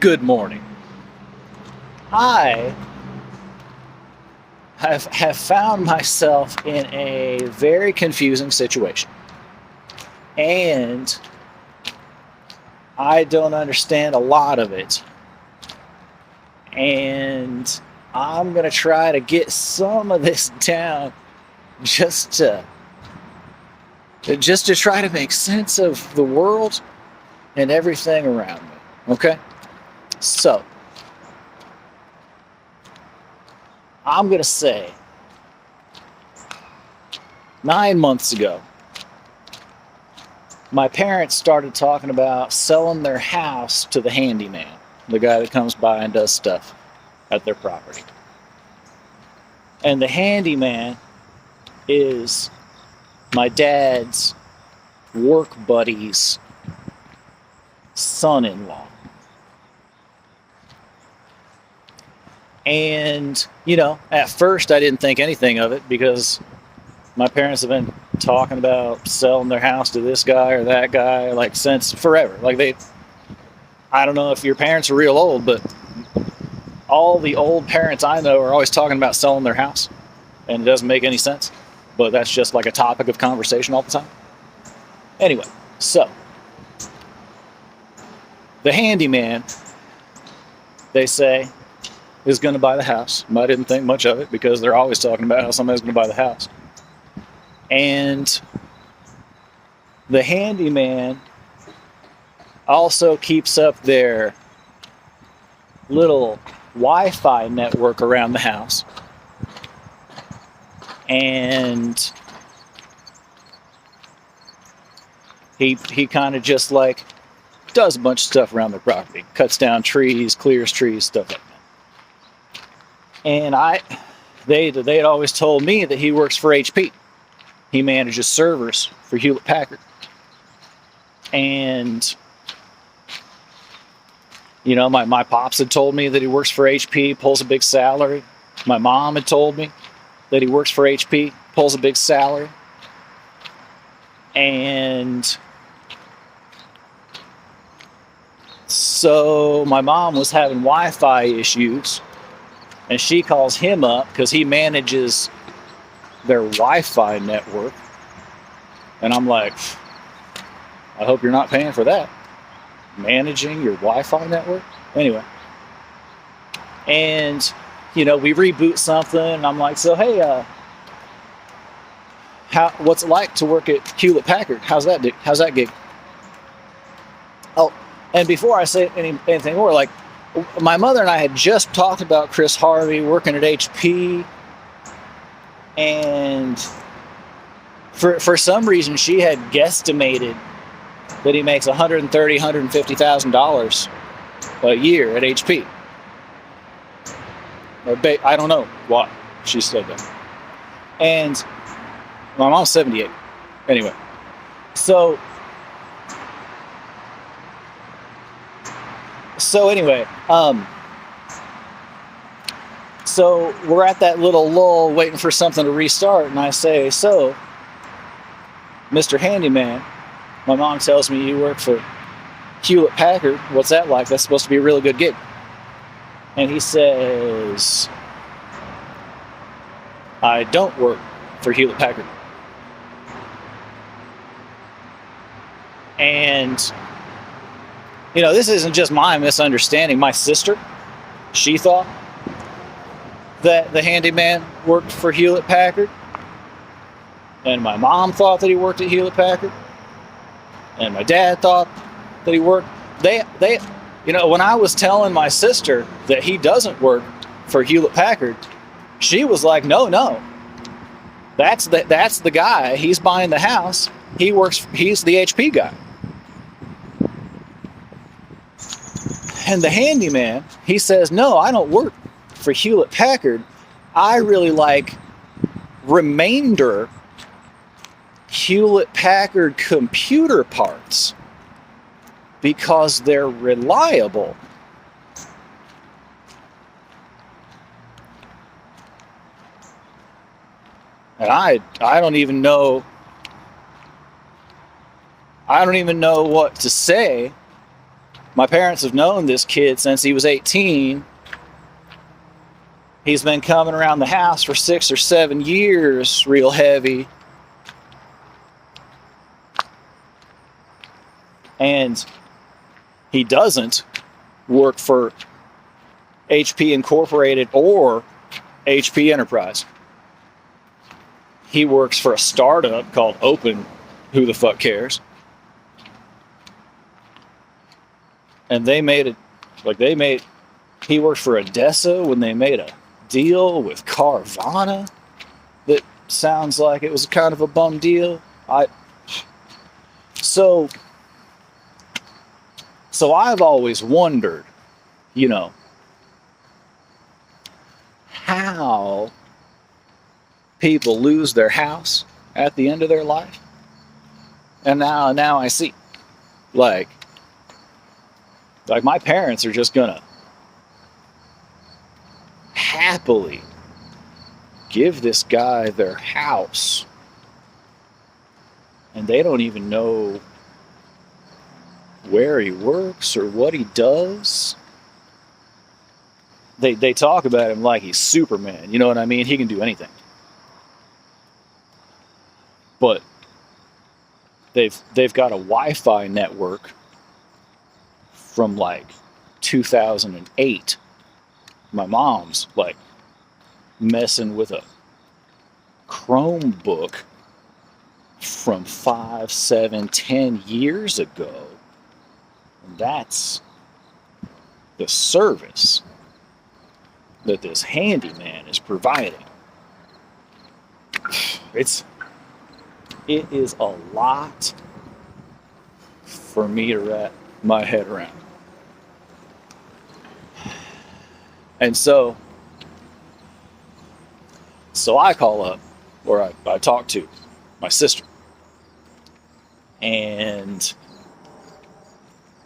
Good morning. I have found myself in a very confusing situation. And I don't understand a lot of it. And I'm going to try to get some of this down just to try to make sense of the world and everything around me. Okay? So, I'm going to say 9 months ago, my parents started talking about selling their house to the handyman, the guy that comes by and does stuff at their property. And the handyman is my dad's work buddy's son-in-law. And, at first I didn't think anything of it because my parents have been talking about selling their house to this guy or that guy, like, since forever. I don't know if your parents are real old, but all the old parents I know are always talking about selling their house. And it doesn't make any sense. But that's just like a topic of conversation all the time. Anyway, so the handyman, they say, is going to buy the house. I didn't think much of it because they're always talking about how somebody's going to buy the house. And the handyman also keeps up their little Wi-Fi network around the house. And he kind of just does a bunch of stuff around the property. Cuts down trees, clears trees, stuff like that. And they had always told me that he works for HP. He manages servers for Hewlett Packard. And, my pops had told me that he works for HP, pulls a big salary. My mom had told me that he works for HP, pulls a big salary. And so my mom was having Wi-Fi issues. And she calls him up because he manages their Wi-Fi network. And I'm like, I hope you're not paying for that. Managing your Wi-Fi network? Anyway. And, we reboot something. And I'm like, so, hey, what's it like to work at Hewlett Packard? How's that gig? Oh, and before I say anything more, my mother and I had just talked about Chris Harvey working at HP, and for some reason she had guesstimated that he makes $130,000, $150,000 a year at HP. I don't know why she said that. And my mom's 78. Anyway, so we're at that little lull waiting for something to restart, and I say, so, Mr. Handyman, my mom tells me you work for Hewlett Packard. What's that like? That's supposed to be a really good gig. And he says, I don't work for Hewlett Packard. And this isn't just my misunderstanding. My sister, she thought that the handyman worked for Hewlett Packard. And my mom thought that he worked at Hewlett Packard. And my dad thought that he worked. When I was telling my sister that he doesn't work for Hewlett Packard, she was like, no. That's the guy. He's buying the house. He's the HP guy. And the handyman, he says, no, I don't work for Hewlett Packard. I really like remainder Hewlett Packard computer parts because they're reliable. And I don't even know what to say My parents have known this kid since he was 18. He's been coming around the house for 6 or 7 years, real heavy. And he doesn't work for HP Incorporated or HP Enterprise. He works for a startup called Open, who the fuck cares? And he worked for Odessa when they made a deal with Carvana that sounds like it was kind of a bum deal. So I've always wondered, how people lose their house at the end of their life. And now I see. Like my parents are just gonna happily give this guy their house, and they don't even know where he works or what he does. They talk about him like he's Superman, you know what I mean? He can do anything. But they've got a Wi-Fi network from like 2008. My mom's like messing with a Chromebook from 5, 7, 10 years ago. And that's the service that this handyman is providing. It is a lot for me to wrap my head around. And so I call up, or I talk to my sister, and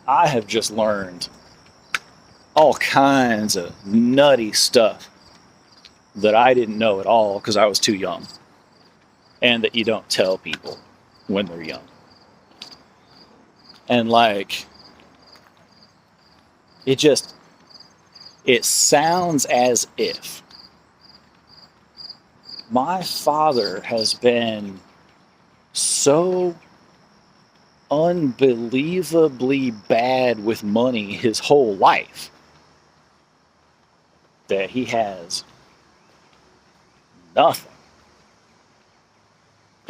I have just learned all kinds of nutty stuff that I didn't know at all because I was too young, and that you don't tell people when they're young. And like, it sounds as if my father has been so unbelievably bad with money his whole life that he has nothing.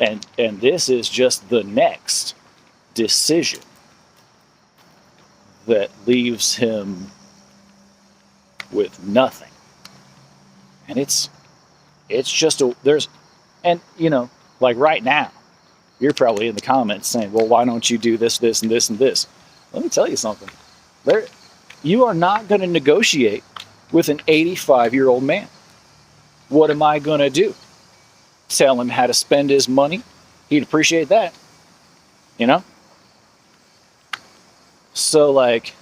And this is just the next decision that leaves him with nothing. And it's just like right now, you're probably in the comments saying, well, why don't you do this, this, and this, and this? Let me tell you something. You are not going to negotiate with an 85-year-old man. What am I going to do? Tell him how to spend his money? He'd appreciate that. So, like,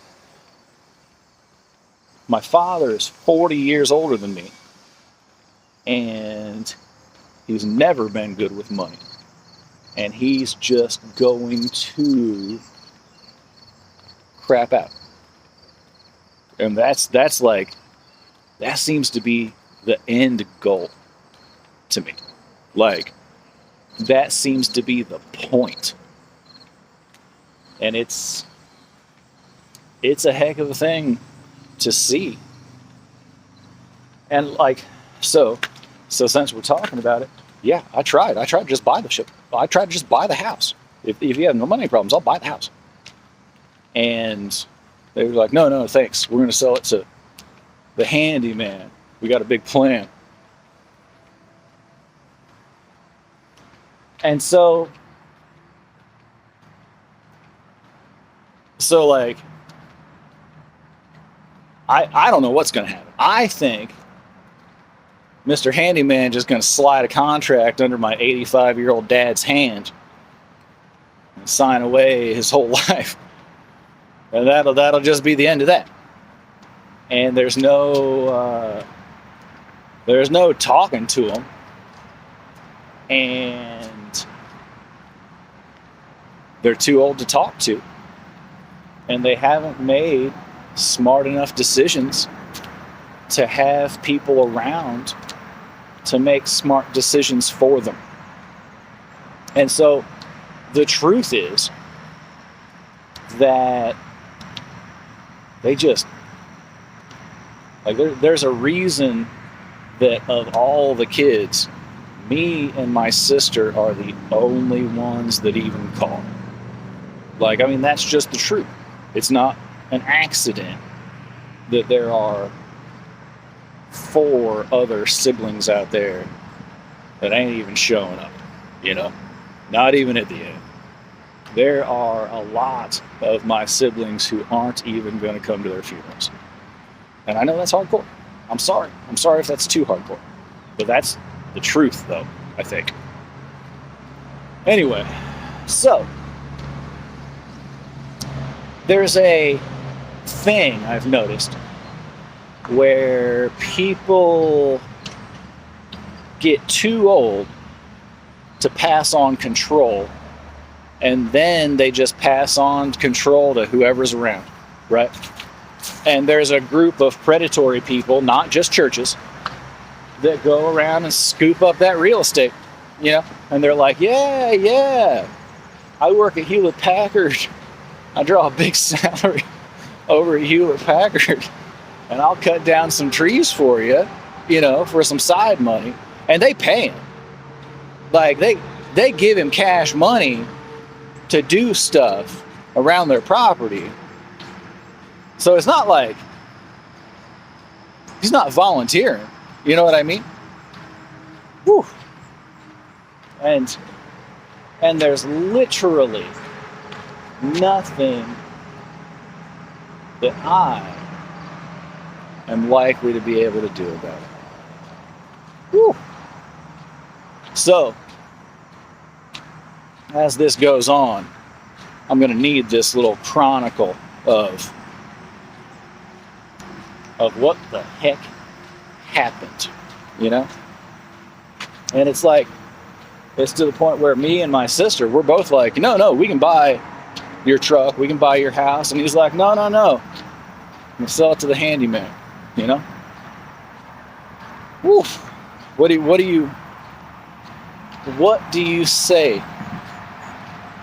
my father is 40 years older than me, and he's never been good with money. And he's just going to crap out. And that seems to be the end goal to me. Like, that seems to be the point. And it's a heck of a thing to see. And like, so since we're talking about it, yeah, I tried to just buy the ship. I tried to just buy the house. If you have no money problems, I'll buy the house. And they were like, no, thanks. We're going to sell it to the handyman. We got a big plan. And so like, I don't know what's going to happen. I think Mr. Handyman just going to slide a contract under my 85-year-old dad's hand and sign away his whole life. And that'll just be the end of that. And there's no talking to him. And they're too old to talk to. and they haven't made smart enough decisions to have people around to make smart decisions for them. And so the truth is that they just, like, there's a reason that of all the kids, me and my sister are the only ones that even call. Like, I mean, that's just the truth. It's not an accident that there are 4 other siblings out there that ain't even showing up, you know, not even at the end. There are a lot of my siblings who aren't even going to come to their funerals. And I know that's hardcore. I'm sorry. I'm sorry if that's too hardcore. But that's the truth, though, I think. Anyway, so there's a thing I've noticed where people get too old to pass on control, and then they just pass on control to whoever's around, right? And there's a group of predatory people, not just churches, that go around and scoop up that real estate, you know? And they're like, yeah, I work at Hewlett Packard. I draw a big salary over at Hewlett Packard, and I'll cut down some trees for you, you know, for some side money. And they pay him. Like, they give him cash money to do stuff around their property. So it's not like he's not volunteering. You know what I mean? Whew. And there's literally nothing that I am likely to be able to do about it. Whew. So, as this goes on, I'm going to need this little chronicle of what the heck happened, you know? And it's like, it's to the point where me and my sister, we're both like, no, we can buy your truck, we can buy your house. And he's like, no, I'm going to sell it to the handyman, you know? Woo. What do you say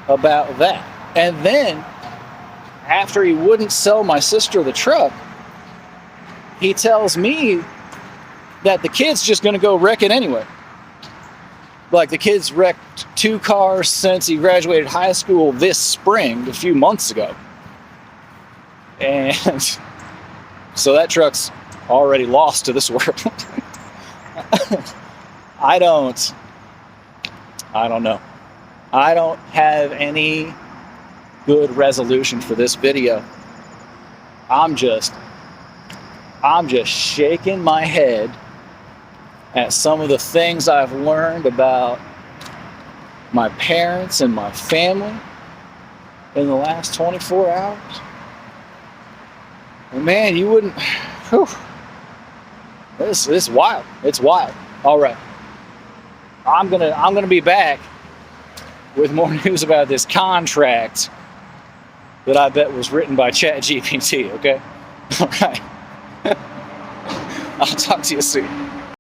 about that? And then, after he wouldn't sell my sister the truck, he tells me that the kid's just going to go wreck it anyway. Like, the kid's wrecked 2 cars since he graduated high school this spring, a few months ago. And so that truck's already lost to this world. I don't know. I don't have any good resolution for this video. I'm just shaking my head at some of the things I've learned about my parents and my family in the last 24 hours. And man, you wouldn't, whew, this is wild. It's wild. All right. I'm gonna be back with more news about this contract that I bet was written by ChatGPT, okay? All right. I'll talk to you soon.